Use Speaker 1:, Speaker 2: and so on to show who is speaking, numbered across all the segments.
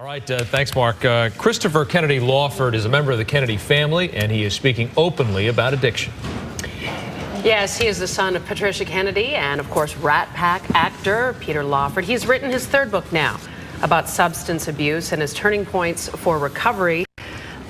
Speaker 1: All right, thanks, Mark. Christopher Kennedy Lawford is a member of the Kennedy family, and he is speaking openly about addiction.
Speaker 2: Yes, he is the son of Patricia Kennedy and, of course, Rat Pack actor Peter Lawford. He's written his third book now about substance abuse and his turning points for recovery.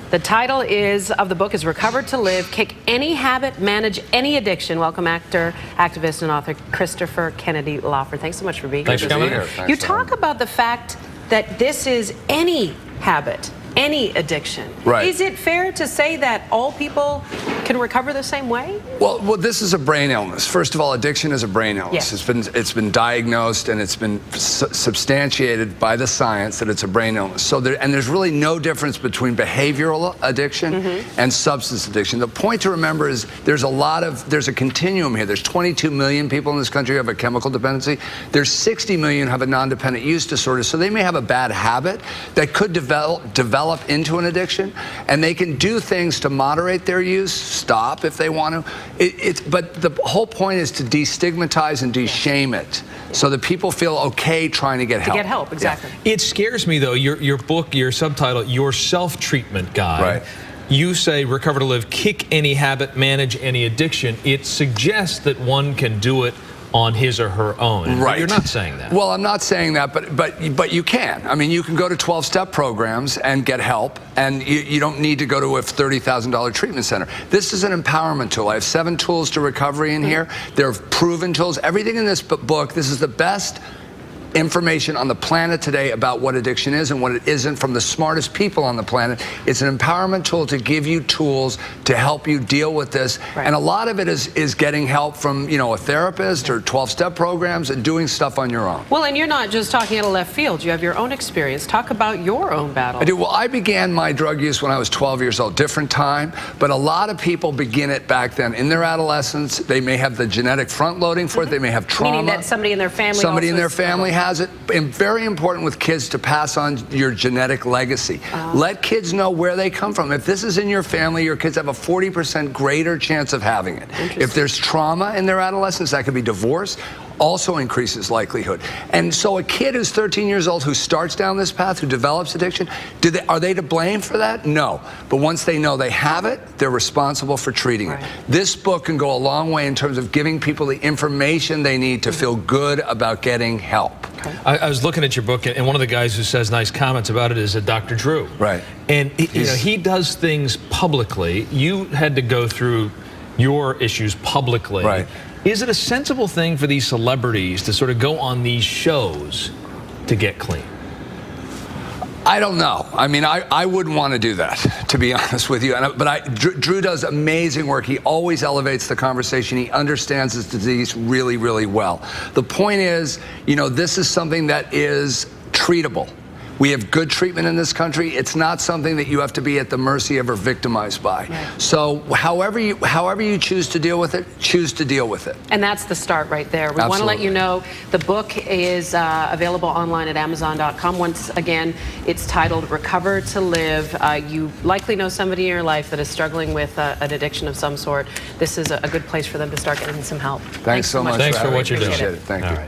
Speaker 2: The title of the book is Recover to Live, Kick Any Habit, Manage Any Addiction. Welcome, actor, activist, and author Christopher Kennedy Lawford. Thanks so much for being here.
Speaker 1: Thanks for coming here.
Speaker 2: You talk about the fact that this is any habit, any addiction.
Speaker 3: Right.
Speaker 2: Is it fair to say that all people can recover the same way?
Speaker 3: Well, this is a brain illness. First of all, addiction is a brain illness.
Speaker 2: Yes.
Speaker 3: It's been diagnosed and it's been substantiated by the science that it's a brain illness. So there's really no difference between behavioral addiction and substance addiction. The point to remember is there's a continuum here. There's 22 million people in this country who have a chemical dependency. There's 60 million who have a non-dependent use disorder. So they may have a bad habit that could develop into an addiction, and they can do things to moderate their use, stop if they want to. But the whole point is to destigmatize and de-shame it so that people feel okay trying to get help.
Speaker 2: To get help, exactly.
Speaker 1: Yeah. It scares me, though, your book, your subtitle, Your Self-Treatment Guide.
Speaker 3: Right.
Speaker 1: You say, recover to live, kick any habit, manage any addiction. It suggests that one can do it on his or her own.
Speaker 3: Right.
Speaker 1: But you're not saying that.
Speaker 3: Well, I'm not saying that, but you can. I mean, you can go to 12-step programs and get help, and you don't need to go to a $30,000 treatment center. This is an empowerment tool. I have 7 tools to recovery in here. They're proven tools. Everything in this book, this is the best information on the planet today about what addiction is and what it isn't from the smartest people on the planet. It's an empowerment tool to give you tools to help you deal with this.
Speaker 2: Right.
Speaker 3: And a lot of it is getting help from, a therapist or 12-step programs and doing stuff on your own.
Speaker 2: Well, and you're not just talking out of left field. You have your own experience. Talk about your own battle.
Speaker 3: I do. Well, I began my drug use when I was 12 years old, different time, but a lot of people begin it back then in their adolescence. They may have the genetic front loading for it. They may have trauma.
Speaker 2: Meaning that somebody in their family
Speaker 3: has it. And very important with kids to pass on your genetic legacy. Let kids know where they come from. If this is in your family, your kids have a 40% greater chance of having it. If there's trauma in their adolescence, that could be divorce, also increases likelihood. And so a kid who's 13 years old who starts down this path, who develops addiction, are they to blame for that? No. But once they know they have it, they're responsible for treating it. This book can go a long way in terms of giving people the information they need to feel good about getting help.
Speaker 1: I was looking at your book, and one of the guys who says nice comments about it is Dr. Drew.
Speaker 3: Right.
Speaker 1: And he does things publicly. You had to go through your issues publicly.
Speaker 3: Right.
Speaker 1: Is it a sensible thing for these celebrities to sort of go on these shows to get clean?
Speaker 3: I don't know. I mean, I wouldn't want to do that, to be honest with you. But Drew does amazing work. He always elevates the conversation. He understands his disease really, really well. The point is, this is something that is treatable. We have good treatment in this country. It's not something that you have to be at the mercy of or victimized by. Right. So however you choose to deal with it, choose to deal with it.
Speaker 2: And that's the start right there. We want to let you know the book is available online at Amazon.com. Once again, it's titled Recover to Live. You likely know somebody in your life that is struggling with an addiction of some sort. This is a good place for them to start getting some help.
Speaker 3: Thanks so much.
Speaker 1: Thanks for what you're doing.
Speaker 3: Appreciate it. Thank you.